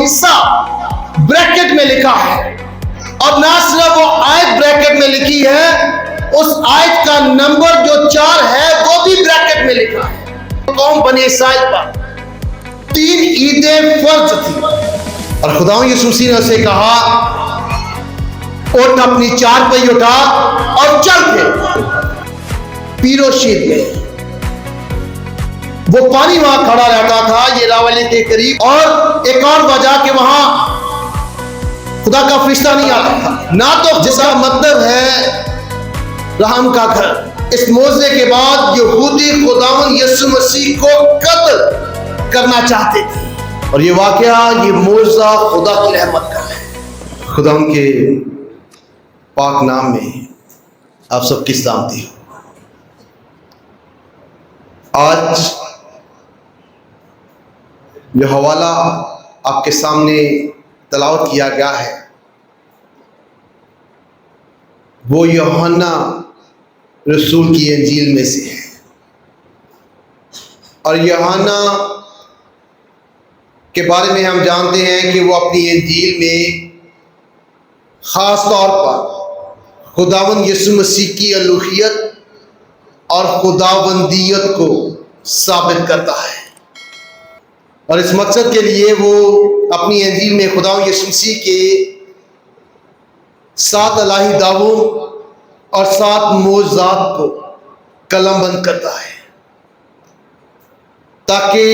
हिस्सा ब्रैकेट में लिखा है, और ना सिर्फ वो आयत ब्रैकेट में लिखी है, उस आयत का नंबर जो 4 है वो भी ब्रैकेट में लिखा है। कौम बनी इसराइल पर 3 ईदें फर्ज थी, और खुदा यीशु मसीह ने उसे कहा, उठ, अपनी चारपाई उठा और चल फिर। पीरोशीद में वो पानी वहां खड़ा रहता था, ये रावली के करीब, और एक और वजह के वहां खुदा का फरिश्ता नहीं आता था ना, तो जिसका मतलब है रहम का घर। इस मौजे के बाद यहूदी खुदावन यीशु मसीह को कत्ल करना चाहते थे, और ये वाकया, ये मौजा खुदा की रहमत का है। खुदा के पाक नाम में आप सबकी सलामती हो। आज जो हवाला आपके सामने तलावत किया गया है वो यूहन्ना रसूल की इंजील में से है, और यूहन्ना के बारे में हम जानते हैं कि वो अपनी इंजील में खास तौर पर खुदावंद यीशु मसीह की अलूहियत और खुदावंदियत को साबित करता है, और इस मकसद के लिए वो अपनी इंजील में खुदावंद यीशु मसीह के 7 इलाही दावों और 7 मोज़ात को कलमबंद करता है, ताकि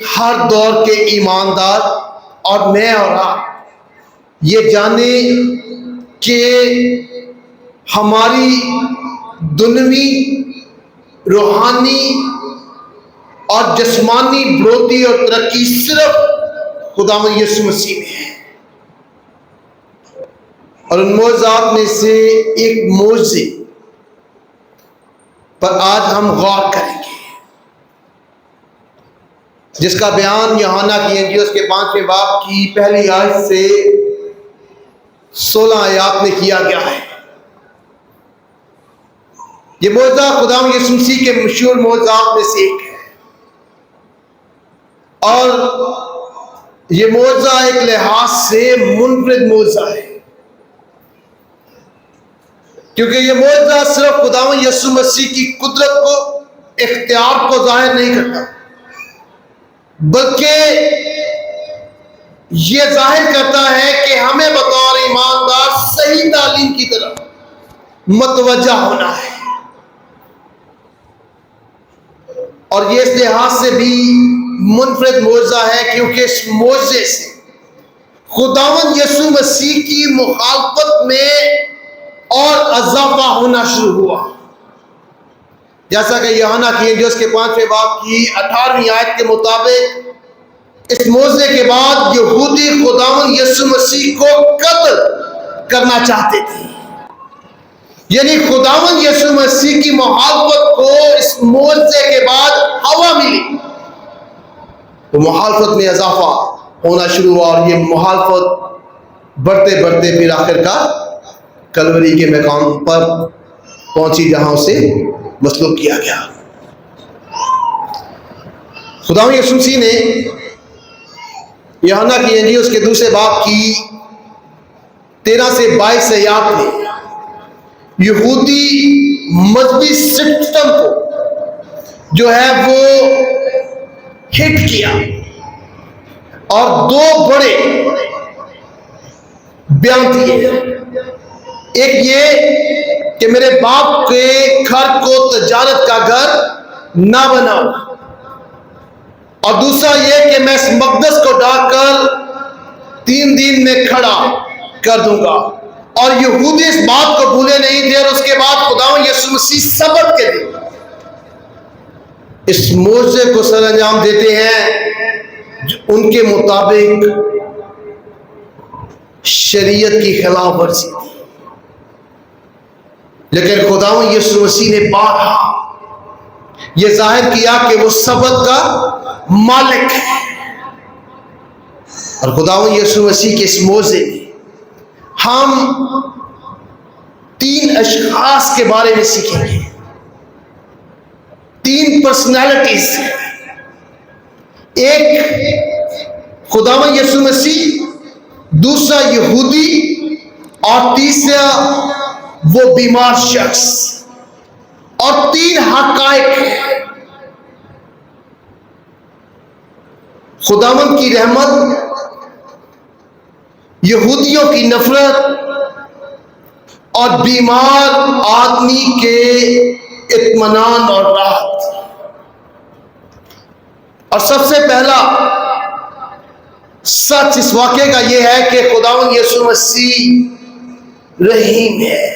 हर दौर के ईमानदार और मैं और आप ये जाने कि हमारी दुनियावी, रूहानी और जिस्मानी बढ़ोतरी और तरक्की सिर्फ खुदावंद यीशु मसीह में है। और उन मोज़ात में से एक मोज़े पर आज हम गौर करेंगे, जिसका बयान यूहन्ना की इंजील उसके 5वें बाब की पहली आयत से 16 आयत में किया गया है। ये मौज़ा खुदावंद यीशु मसीह के मशहूर मौज़ात में से एक है, और ये मौज़ा एक लिहाज से मुनफरिद मौज़ा है, क्योंकि ये मौज़ा सिर्फ खुदावंद यीशु मसीह की कुदरत को, इख्तियार को जाहिर नहीं करता, बल्कि ये जाहिर करता है कि हमें बतौर ईमानदार सही तालीम की तरफ मतवज्जा होना है। और ये इस लिहाज से भी मुनफरिद मौज़ा है क्योंकि इस मौज़े से खुदावंद यीशु मसीह की मुखालफत में और इजाफा होना शुरू हुआ, जैसा कि यूहन्ना की इंजील के 5वें बाब की 18वीं आयत के मुताबिक इस मौज़े के बाद यहूदी खुदावंद यीशु मसीह को कत्ल करना चाहते थे, यानी खुदावंद यीशु मसीह की मुखालफत को इस मौज़े के बाद हवा मिली, तो मुखालफत में इजाफा होना शुरू हुआ, और ये मुखालफत बढ़ते बढ़ते फिर आखिरकार कलवरी के मकाम पर पहुंची, जहां उसे मसलूब किया गया। खुदावंद यीशु मसीह ने यूहन्ना की इंजील उसके 2 बाब की 13 से 22 आयत में यहूदी मजहबी सिस्टम को जो है वो हिट किया, और 2 बड़े बयान दिए। एक ये कि मेरे बाप के घर को तजारत का घर ना बनाओ, और दूसरा ये कि मैं इस मकदस को ढाकर 3 दिन में खड़ा कर दूंगा। और यहूदी इस बात को भूले नहीं थे, और उसके बाद खुदावंद यीशु मसीह सबत के दिन इस मौज़े को सरअंजाम देते हैं जो उनके मुताबिक शरीयत की खिलाफ वर्जी थी, लेकिन खुदावंद यीशु मसीह ने बारहा यह जाहिर किया कि वो सबत का मालिक है। और खुदावंद यीशु मसीह के इस मौज़े में हम 3 अशखास के बारे में सीखेंगे, 3 पर्सनैलिटीज। एक खुदावंद यीशु मसीह, दूसरा यहूदी, और तीसरा वो बीमार शख्स। और तीन हकायक है। खुदावंद की रहमत, यहूदियों की नफरत, और बीमार आदमी के इत्मीनान और राहत। और सबसे पहला सच इस वाक्य का यह है कि खुदावंद यीशु मसीह रहीम है,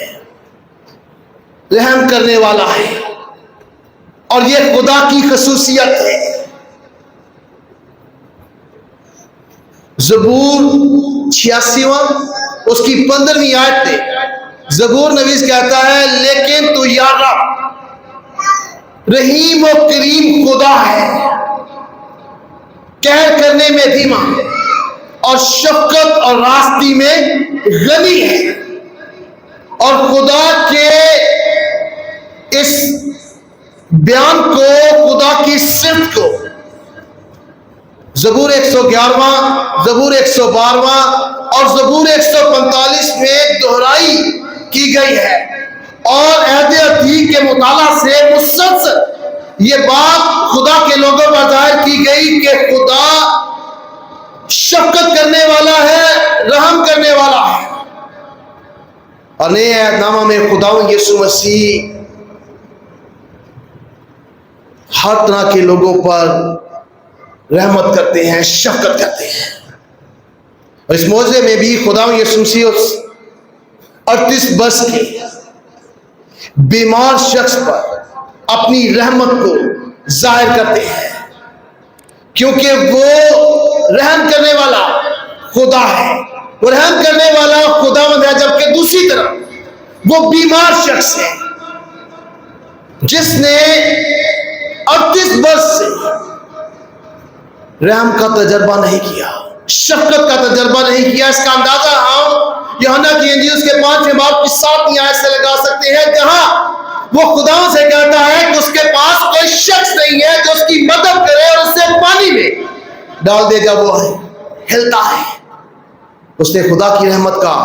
रहम करने वाला है, और यह खुदा की खसूसियत है। ज़बूर 86 उसकी 15वीं आयत में ज़बूर नवीस कहता है, लेकिन तू या रब रहीम और करीम खुदा है, कहर करने में धीमा और शफकत और रास्ती में गनी है। और खुदा के इस बयान को, खुदा की सिफत को ज़बूर 111, ज़बूर 112 और ज़बूर 145 में दोहराई की गई है। और अहद अतीक के मुताला से मुसलसल ये बात खुदा के लोगों पर जाहिर की गई कि खुदा शफकत करने वाला है, रहम करने वाला है। और नए अहदनामा में खुदावंद यीशु मसीह हर तरह के लोगों पर रहमत करते हैं, शफकत करते हैं। और इस मौजे में भी खुदावंद यीशु मसीह उस 38 वर्ष के बीमार शख्स पर अपनी रहमत को जाहिर करते हैं, क्योंकि वो रहम करने वाला खुदा है। वो रहम करने वाला खुदावंद है, जबकि दूसरी तरफ वो बीमार शख्स है जिसने 38 वर्ष से रहम का तजर्बा नहीं किया, शफकत का तजर्बा नहीं किया। इसका अंदाजा हम यूहन्ना की इंजील उसके 5वें बाब की 7वीं आयत से लगा सकते हैं, जहां वो खुदा से कहता है कि उसके पास कोई शख्स नहीं है जो उसकी मदद करे और उसे पानी में डाल दे जब वो हिलता है। उसने खुदा की रहमत का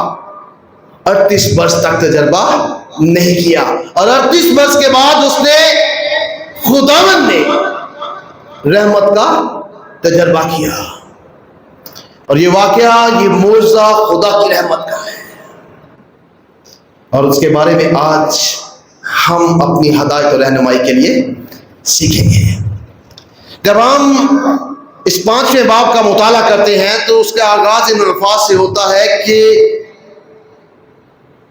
38 वर्ष तक तजर्बा नहीं किया, और 38 वर्ष के बाद उसने खुदावंद ने रहमत का तजर्बा किया। और ये वाकया, ये मौजज़ा खुदा की रहमत का है, और उसके बारे में आज हम अपनी हदायत और रहनुमाई के लिए सीखेंगे। जब हम इस 5वें बाब का मुताला करते हैं तो उसका आगाज इन अल्फाज से होता है कि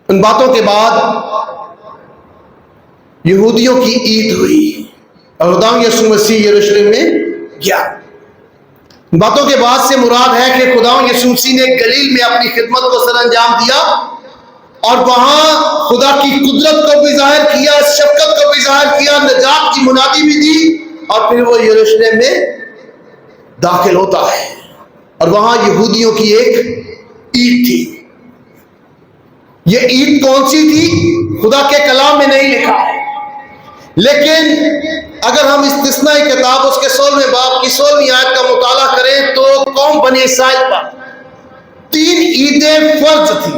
उन बातों के बाद यहूदियों की ईद हुई और खुदावंद यीशु मसीह यरूशलेम में गया। बातों के बाद से मुराद है कि खुदावंद यीशु मसीह ने गलील में अपनी खिदमत को सरअंजाम दिया और वहां खुदा की कुदरत को भी जाहिर किया, शफकत को भी जाहिर किया, नजात की मुनादी भी दी, और फिर वो यरूशलेम में दाखिल होता है। और वहां यहूदियों की एक ईद थी। ये ईद कौन सी थी खुदा के कलाम में नहीं लिखा है, लेकिन अगर हम इस्तिस्नाई किताब उसके 16वें बाब की 16वीं आयत का मुताला करें तो कौम बनी इसराइल पर 3 ईदें फर्ज थी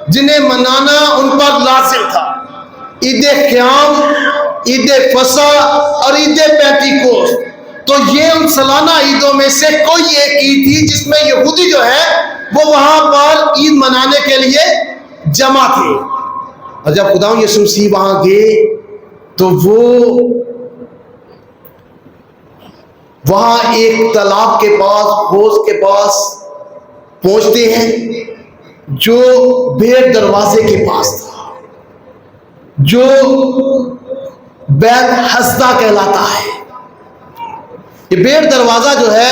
जिन्हें मनाना उन पर लाजिम था। ईद क़याम, ईद फसा और ईद पेंतीकोस्त। तो ये उन सालाना ईदों में से कोई एक ईद थी जिसमें यहूदी जो है वो वहां पर ईद मनाने के लिए जमा थे। और जब खुदावंद यीशु मसीह वहां गए तो वो वहां एक तालाब के पास, हौज के पास पहुंचते हैं जो बेर दरवाजे के पास था, जो बैत हस्दा कहलाता है। ये बेर दरवाजा जो है,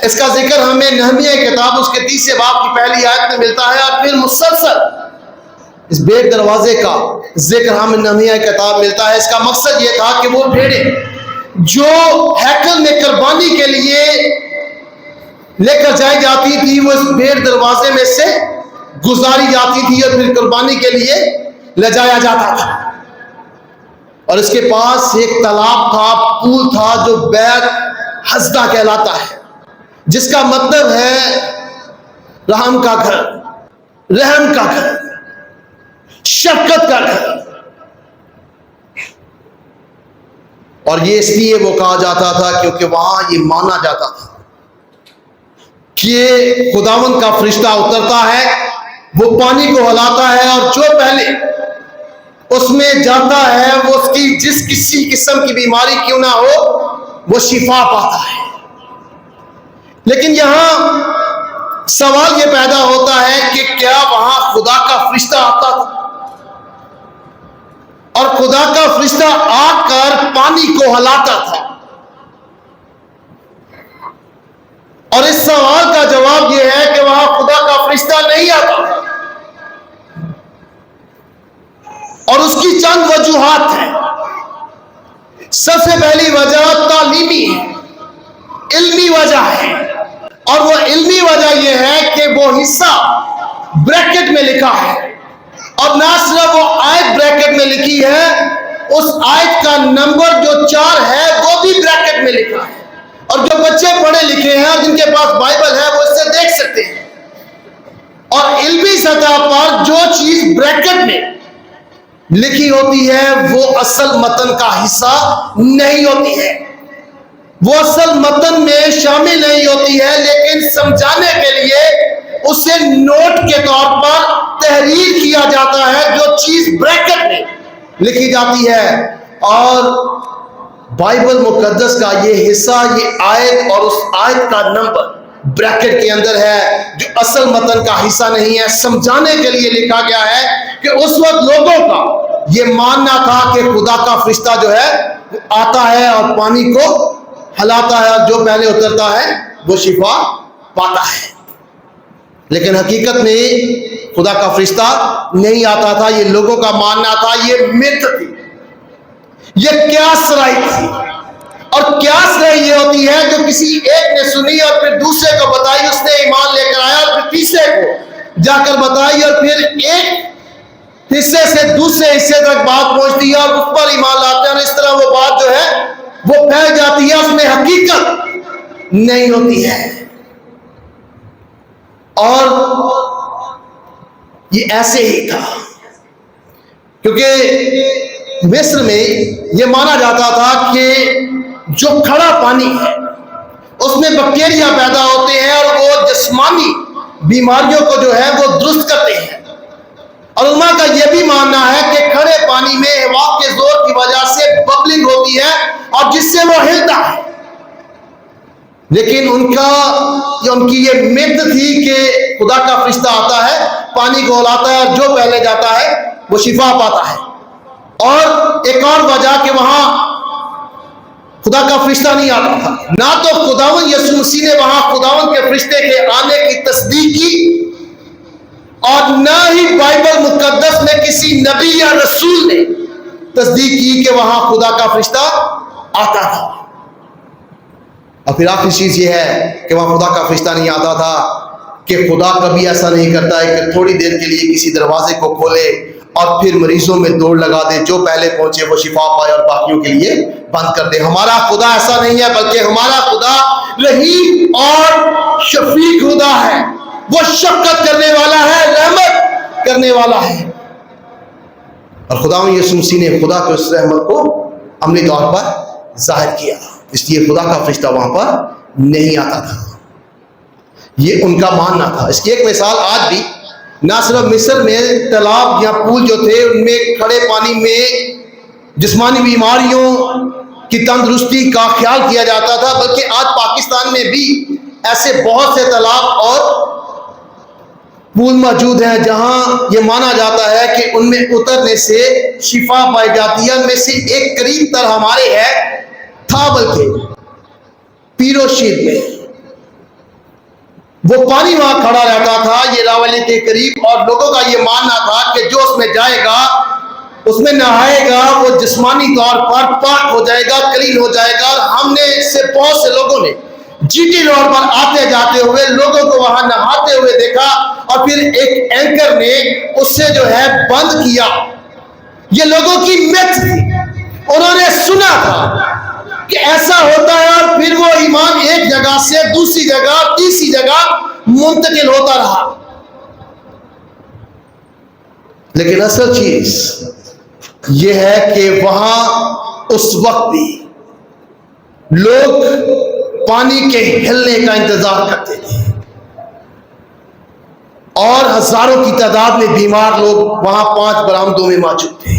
इसका जिक्र हमें नहमिया किताब उसके 30वें बाब की पहली आयत में मिलता है, और फिर मुसलसल इस बेर दरवाजे का जिक्र हमें नहमिया किताब मिलता है। इसका मकसद ये था कि वो भेड़ें जो हैकल में कुर्बानी के लिए लेकर जाई जाती थी वो इस बेर दरवाजे में से गुजारी जाती थी और फिर कुर्बानी के लिए ले जाया जाता था। और इसके पास एक तालाब था, पूल था, जो बैत हस्दा कहलाता है। जिसका मतलब है रहम का घर, रहम का घर, शफकत का घर। और ये इसलिए वो कहा जाता था क्योंकि वहां ये माना जाता था कि खुदावंद का फरिश्ता उतरता है, वो पानी को हिलाता है और जो पहले उसमें जाता है वो उसकी जिस किसी किस्म की बीमारी क्यों ना हो वो शिफा पाता है। लेकिन यहां सवाल ये पैदा होता है कि क्या वहां खुदा का फरिश्ता आता था और खुदा का फरिश्ता आकर पानी को हिलाता था? और इस सवाल का जवाब यह है कि वहां खुदा का फरिश्ता नहीं आता था और उसकी चंद वजूहात हैं। सबसे पहली वजह तालीमी है, इल्मी वजह है, और वो इल्मी वजह यह है कि वो हिस्सा ब्रैकेट में लिखा है, और ना सिर्फ वो आयत ब्रैकेट में लिखी है, उस आयत का नंबर जो 4 है वो भी ब्रैकेट में लिखा है। और जो बच्चे पढ़े लिखे हैं और जिनके पास बाइबल है वो इससे देख सकते हैं। और इल्मी सतह पर जो चीज ब्रैकेट में लिखी होती है वो असल मतन का हिस्सा नहीं होती है, वो असल मतन में शामिल नहीं होती है, लेकिन समझाने के लिए उसे नोट के तौर पर तहरीर किया जाता है जो चीज ब्रैकेट में लिखी जाती है। और बाइबल मुकद्दस का ये हिस्सा, ये आयत और उस आयत का नंबर ब्रैकेट के अंदर है जो असल मतन का हिस्सा नहीं है। समझाने के लिए लिखा गया है कि उस वक्त लोगों का ये मानना था कि खुदा का फरिश्ता जो है वो आता है और पानी को हिलाता है और जो पहले उतरता है वो शिफा पाता है। लेकिन हकीकत में खुदा का फरिश्ता नहीं आता था, ये लोगों का मानना था, ये मिथ थी, ये क्यास राय थी। और क्यास राय ये होती है जो किसी एक ने सुनी और फिर दूसरे को बताई, उसने ईमान लेकर आया और फिर तीसरे को जाकर बताई और फिर एक हिस्से से दूसरे हिस्से तक बात पहुंचती है और उस पर ईमान लाते हैं और इस तरह वो बात जो है वो फैल जाती है, उसमें हकीकत नहीं होती है। और ये ऐसे ही था क्योंकि मिस्र में ये माना जाता था कि जो खड़ा पानी है उसमें बैक्टीरिया पैदा होते हैं और वो जिस्मानी बीमारियों को जो है वो दुरुस्त करते हैं। और उलमा का यह भी मानना है कि खड़े पानी में हवा के जोर की वजह से बबलिंग होती है और जिससे वो हिलता है। लेकिन उनकी ये मिथ थी कि खुदा का फरिश्ता आता है, पानी को हिलाता है और जो पहले जाता है वो शिफा पाता है। और एक और वजह कि वहां खुदा का फरिश्ता नहीं आता था, ना तो खुदावंद यीशु मसीह ने वहां खुदावंद के फरिश्ते के आने की तस्दीक की और ना ही बाइबल मुकद्दस में किसी नबी या रसूल ने तस्दीक की कि वहां खुदा का फरिश्ता आता था। और फिर आखिरी चीज ये है कि वहां खुदा का फरिश्ता नहीं आता था कि खुदा कभी ऐसा नहीं करता है कि थोड़ी देर के लिए किसी दरवाजे को खोले और फिर मरीजों में दौड़ लगा दे, जो पहले पहुंचे वो शिफा पाए और बाकियों के लिए बंद कर दे। हमारा खुदा ऐसा नहीं है, बल्कि हमारा खुदा रहीम और शफीक खुदा है। वो शफकत करने वाला है, रहमत करने वाला है। और खुदा यीशु मसीह ने खुदा के उस रहमत को अमली तौर पर जाहिर किया, इसलिए खुदा का फरिश्ता वहां पर नहीं आता था। ये उनका मानना था। इसकी एक मिसाल आज भी ना सिर्फ मिस्र में तालाब या पूल जो थे उनमें खड़े पानी में जिस्मानी बीमारियों की तंदुरुस्ती का ख्याल किया जाता था, बल्कि आज पाकिस्तान में भी ऐसे बहुत से तालाब और पूल मौजूद हैं जहां यह माना जाता है कि उनमें उतरने से शिफा पाई जाती है। उनमें से एक करीब तर हमारे है था, बल्कि पीरोशीर में वो पानी वहां खड़ा रहता था, ये रावली के करीब, और लोगों का ये मानना था कि जो उसमें जाएगा, उसमें नहाएगा, वो जिस्मानी तौर पर पाक हो जाएगा, क्लीन हो जाएगा। और हमने से बहुत से लोगों ने जीटी रोड पर आते जाते हुए लोगों को वहां नहाते हुए देखा और फिर एक एंकर ने उससे जो है बंद किया। ये लोगों की मिथ थी, उन्होंने सुना था कि ऐसा होता है और फिर वो ईमान एक जगह से दूसरी जगह तीसरी जगह मुंतकिल होता रहा। लेकिन असल चीज यह है कि वहां उस वक्त भी लोग पानी के हिलने का इंतजार करते थे और हजारों की तादाद में बीमार लोग वहां 5 बरामदों में मौजूद थे,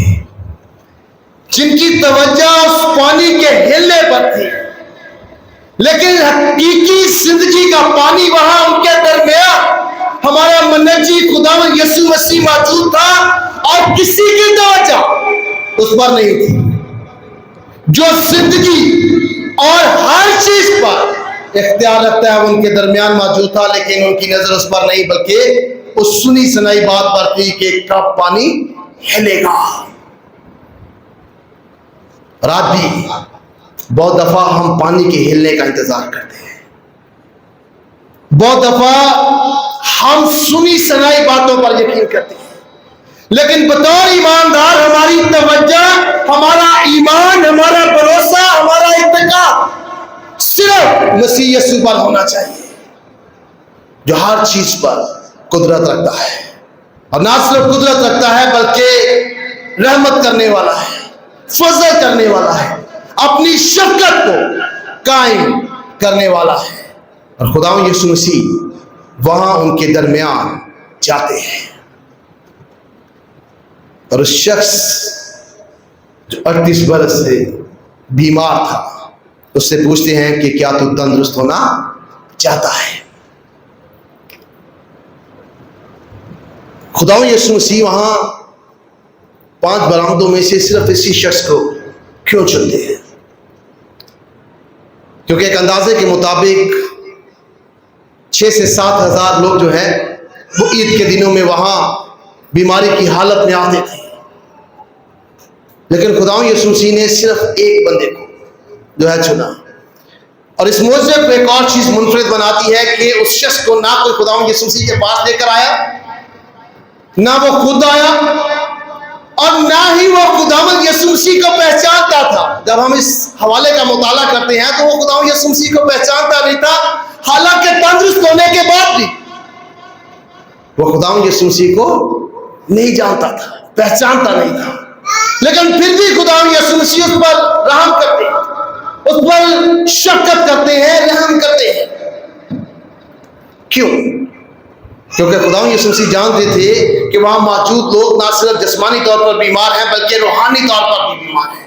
जिनकी तवज्जो उस पानी के हिलने पर थी। लेकिन हकीकी जिंदगी का पानी वहां उनके दरमियान हमारा मुनज्जी खुदावंद यीशु मसीह मौजूद था और किसी की तवज्जो उस पर नहीं थी। जो जिंदगी और हर चीज पर इख्तियार रखता है उनके दरमियान मौजूद था, लेकिन उनकी नजर उस पर नहीं बल्कि उस सुनी सुनाई बात पर थी कि कब पानी हिलेगा। रात भी बहुत दफा हम पानी के हिलने का इंतजार करते हैं, बहुत दफा हम सुनी सुनाई बातों पर यकीन करते हैं, लेकिन बतौर ईमानदार हमारी तवज्जो, हमारा ईमान, हमारा भरोसा, हमारा इत्तेकाद सिर्फ मसीह यीशु पर होना चाहिए, जो हर चीज पर कुदरत रखता है। और ना सिर्फ कुदरत रखता है बल्कि रहमत करने वाला है, फजल करने वाला है, अपनी शफकत को कायम करने वाला है। और खुदावंद यीशु मसीह वहां उनके दरमियान जाते हैं और उस शख्स जो 38 बरस से बीमार था उससे पूछते हैं कि क्या तू तंदुरुस्त होना चाहता है। खुदावंद यीशु मसीह वहां 5 बरामदों में से सिर्फ इसी शख्स को क्यों चुनते हैं? क्योंकि एक अंदाजे के मुताबिक 6 से 7 हजार लोग जो है वो ईद के दिनों में वहां बीमारी की हालत में आते थे, लेकिन खुदावंद यीशु मसीह ने सिर्फ एक बंदे को जो है चुना। और इस मौजूद को एक और चीज मुनफरिद बनाती है कि उस शख्स को ना कोई खुदावंद यीशु मसीह के पास लेकर आया, ना वो खुद आया, और ना ही वो खुदावंद यीशु मसीह को पहचानता था। जब हम इस हवाले का मुताला करते हैं तो वो खुदावंद यीशु मसीह को पहचानता नहीं था, हालांकि तंदुरुस्त होने के बाद भी वो खुदावंद यीशु मसीह को नहीं जानता था, पहचानता नहीं था। लेकिन फिर भी खुदावंद यीशु मसीह उस पर रहम करते हैं, उस पर शफकत करते हैं, रहम करते हैं। क्यों? क्योंकि खुदावंद यीशु मसीह जानते थे कि वहां मौजूद लोग ना सिर्फ जिस्मानी तौर पर बीमार हैं बल्कि रूहानी तौर पर भी बीमार हैं।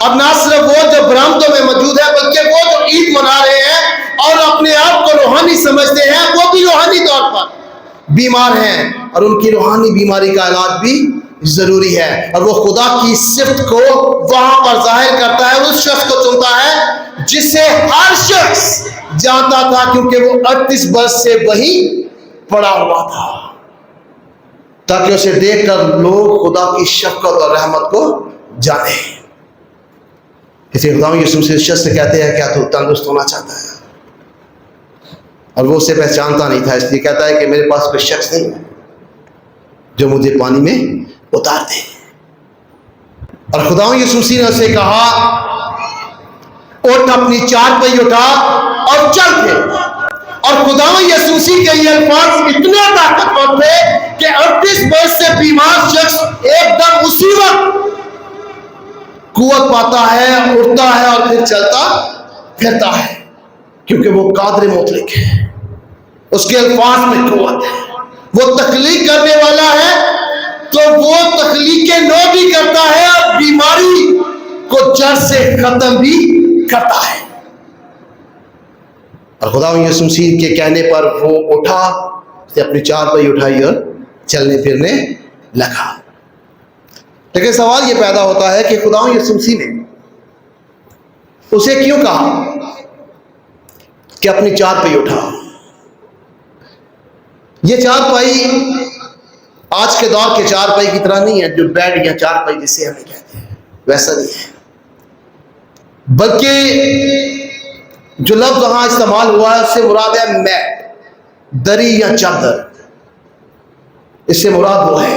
और ना सिर्फ वो जो बरामदों में मौजूद है बल्कि वो जो ईद मना रहे हैं और अपने आप को रूहानी समझते हैं, वो भी रूहानी तौर पर बीमार हैं और उनकी रूहानी बीमारी का इलाज भी जरूरी है। और वो खुदा की सिफ्त को वहां पर जाहिर करता है, उस शख्स को चुनता है जिसे हर शख्स जानता था, क्योंकि वो 38 वर्ष से वही पड़ा हुआ था, ताकि उसे देखकर लोग खुदा की शफकत और रहमत को जाने। इसे खुदावंद यीशु मसीह शख्स से कहते हैं क्या तू तंदुरुस्त होना चाहता है? और वो उसे पहचानता नहीं था, इसलिए कहता है कि मेरे पास कोई शख्स नहीं है जो मुझे पानी में उतार दे। और खुदावंद यीशु मसीह ने उसे कहा उठ, अपनी चारपाई उठा और चल फिर। और खुदावंद यीशु मसीह के ये अल्फाज इतने ताकतवर थे कि 38 वर्ष से बीमार शख्स एकदम उसी वक्त कुव्वत पाता है, उठता है और फिर चलता फिरता है, क्योंकि वो कादिर मुतलक है, उसके अल्फाज में कुव्वत है। वो तख्लीक करने वाला है तो वो तख्लीकें नौ भी करता है और बीमारी को जड़ से खत्म भी करता है। और खुदावंद यीशु मसीह के कहने पर वो उठा, उसने अपनी चारपाई उठाई और चलने फिरने लगा। लेकिन सवाल ये पैदा होता है कि खुदावंद यीशु मसीह ने उसे क्यों कहा कि अपनी चारपाई उठा? ये चारपाई आज के दौर के चारपाई की तरह नहीं है, जो बेड या चारपाई जिसे हमें कहते हैं, वैसा नहीं है, बल्कि जो लफ्ज वहां इस्तेमाल हुआ है उससे मुराद है मैट, दरी या चादर। इससे मुराद वो है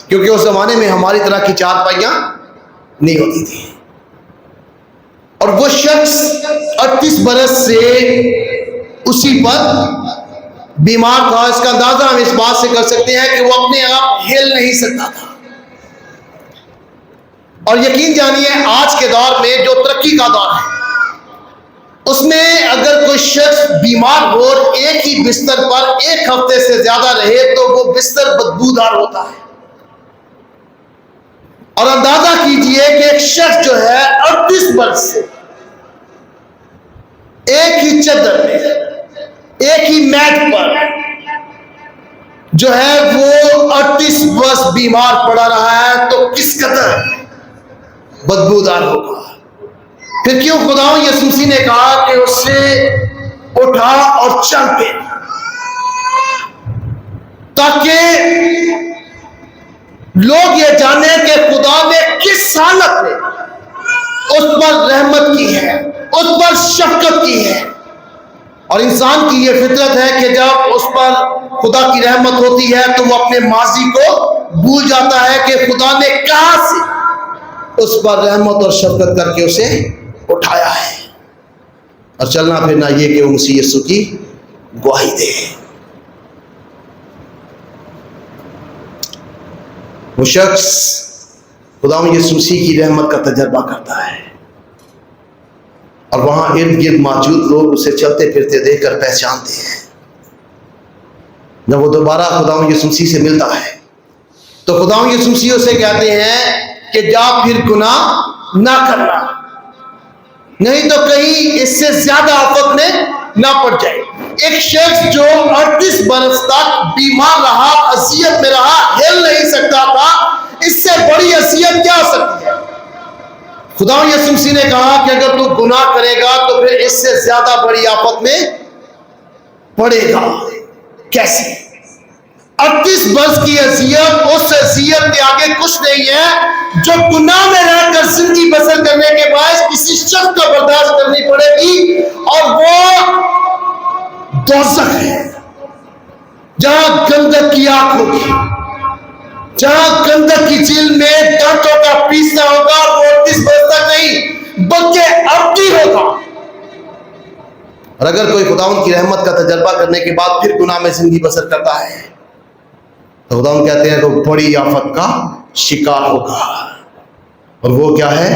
क्योंकि उस जमाने में हमारी तरह की चारपाइयां नहीं होती थी। और वो शख्स 38 बरस से उसी पर बीमार था। इसका अंदाजा हम इस बात से कर सकते हैं कि वो अपने आप हिल नहीं सकता था। और यकीन जानिए, आज के दौर में जो तरक्की का दौर है, उसमें अगर कोई शख्स बीमार हो और एक ही बिस्तर पर एक हफ्ते से ज्यादा रहे तो वो बिस्तर बदबूदार होता है। और अंदाजा कीजिए कि एक शख्स जो है 38 वर्ष से एक ही चादर में, एक ही मैट पर जो है वो 38 वर्ष बीमार पड़ा रहा है, तो किस कदर बदबूदार होगा। फिर क्यों खुदा यीशु मसीह ने कहा कि उससे उठा और चल पे, ताकि लोग ये जाने कि खुदा ने किस हालत में उस पर रहमत की है, उस पर शफकत की है। और इंसान की ये फितरत है कि जब उस पर खुदा की रहमत होती है तो वो अपने माजी को भूल जाता है कि खुदा ने कहां से उस पर रहमत और शफकत करके उसे उठाया है। और चलना फिरना ये कि वो मसीह यीशु की गवाही दे। वो शख्स खुदा यीशु मसीह की रहमत का तजर्बा करता है और वहां इर्द गिर्द मौजूद लोग उसे चलते फिरते देखकर पहचानते हैं। जब वो दोबारा खुदा यीशु मसीह से मिलता है तो खुदा यीशु मसीह उसे कहते हैं कि जा फिर गुनाह ना करना, नहीं तो कहीं इससे ज्यादा आफत में ना पड़ जाए। एक शख्स जो 38 बरस तक बीमार रहा, अजियत में रहा, हिल नहीं सकता था, इससे बड़ी अजियत क्या हो सकती है। खुदा यीशु मसीह ने कहा कि अगर तू गुनाह करेगा तो फिर इससे ज्यादा बड़ी आफत में पड़ेगा। कैसे? 38 वर्ष की अजियत, उस अजियत के आगे कुछ नहीं है जो गुनाह में रहकर जिंदगी बसर करने के बाद किसी शख्स को बर्दाश्त करनी पड़ेगी, और वो दोज़ख है जहां गंधक की आंख होगी, जहां गंधक की झील में दांतों का पीसना होगा। और वो 38 वर्ष तक नहीं बल्कि अबदी होगा। और अगर कोई खुदावंद की रहमत का तजर्बा करने के बाद फिर गुनाह में जिंदगी बसर करता है तो खुदावंद कहते हैं तो बड़ी आफत का शिकार होगा। और वो क्या है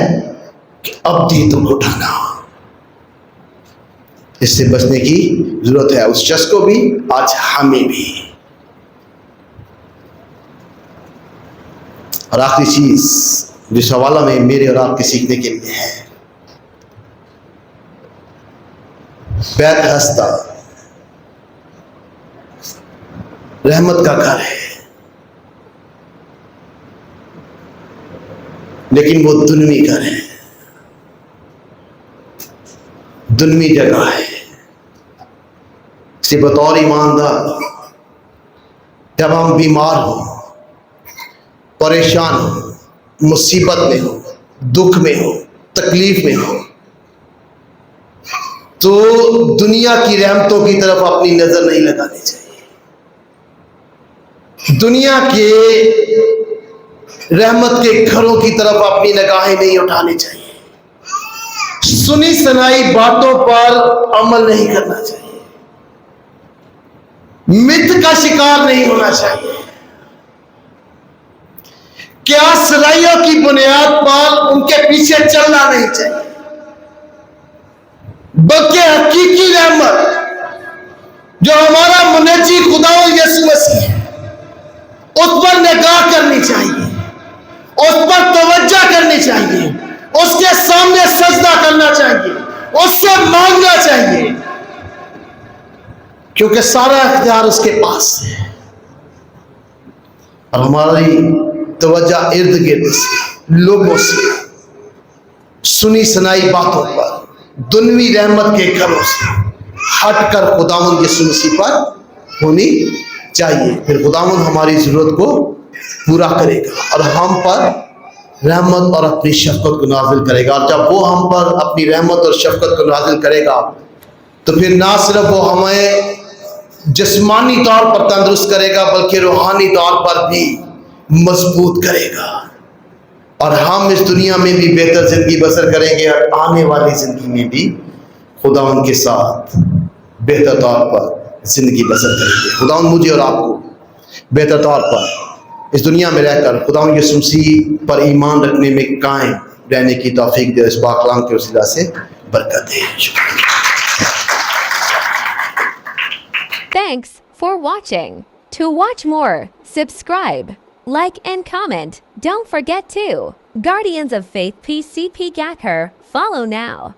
कि अबदी तुम उठाना। इससे बचने की जरूरत है उस शख्स को भी, आज हमें भी। और आखिरी चीज जिस हवाला में मेरे और आपके सीखने के लिए है, बैत हस्ता रहमत का घर है, लेकिन वो दुन्वी घर है, दुन्वी जगह है। से बतौर ईमानदार जब हम बीमार हो, परेशान हो, मुसीबत में हो, दुख में हो, तकलीफ में हो, तो दुनिया की रहमतों की तरफ अपनी नजर नहीं लगानी चाहिए। दुनिया के रहमत के घरों की तरफ अपनी निगाहें नहीं उठानी चाहिए। सुनी सुनाई बातों पर अमल नहीं करना चाहिए। मिथ का शिकार नहीं होना चाहिए। क्या सराइयों की बुनियाद पर उनके पीछे चलना नहीं चाहिए, बल्कि हकीकी रहमत जो हमारा मुनज्जी खुदा यीशु मसीह है, उस पर निगाह करनी चाहिए, उस पर तवज्जो करनी चाहिए, उसके सामने सजदा करना चाहिए, उससे मांगना चाहिए, क्योंकि सारा इख्तियार उसके पास है। और हमारी तवज्जो इर्द गिर्द से, लोगों से, सुनी सुनाई बातों पर, दुनवी रहमत के घरों से हटकर खुदावंद यीशु मसीह पर होनी चाहिए। फिर खुदावंद हमारी जरूरत को पूरा करेगा और हम पर रहमत और अपनी शफकत को नाजिल करेगा। और जब वो हम पर अपनी रहमत और शफकत को नाजिल करेगा तो फिर ना सिर्फ वो हमें जिस्मानी तौर पर तंदुरुस्त करेगा, बल्कि रूहानी तौर पर भी मजबूत करेगा। और हम इस दुनिया में भी बेहतर ज़िंदगी बसर करेंगे और आने वाली ज़िंदगी में भी खुदा उनके साथ बेहतर तौर पर ज़िंदगी बसर करेंगे। खुदा मुझे और आपको बेहतर तौर पर इस दुनिया में रहकर खुदा यीशु मसीह पर ईमान रखने में कायम रहने की तौफीक दे। इस पाकलाम के वसीला से बरकत दे। Thanks for watching. To watch more, subscribe, like and comment. Don't forget to Guardians of Faith PCP Gacker. Follow now.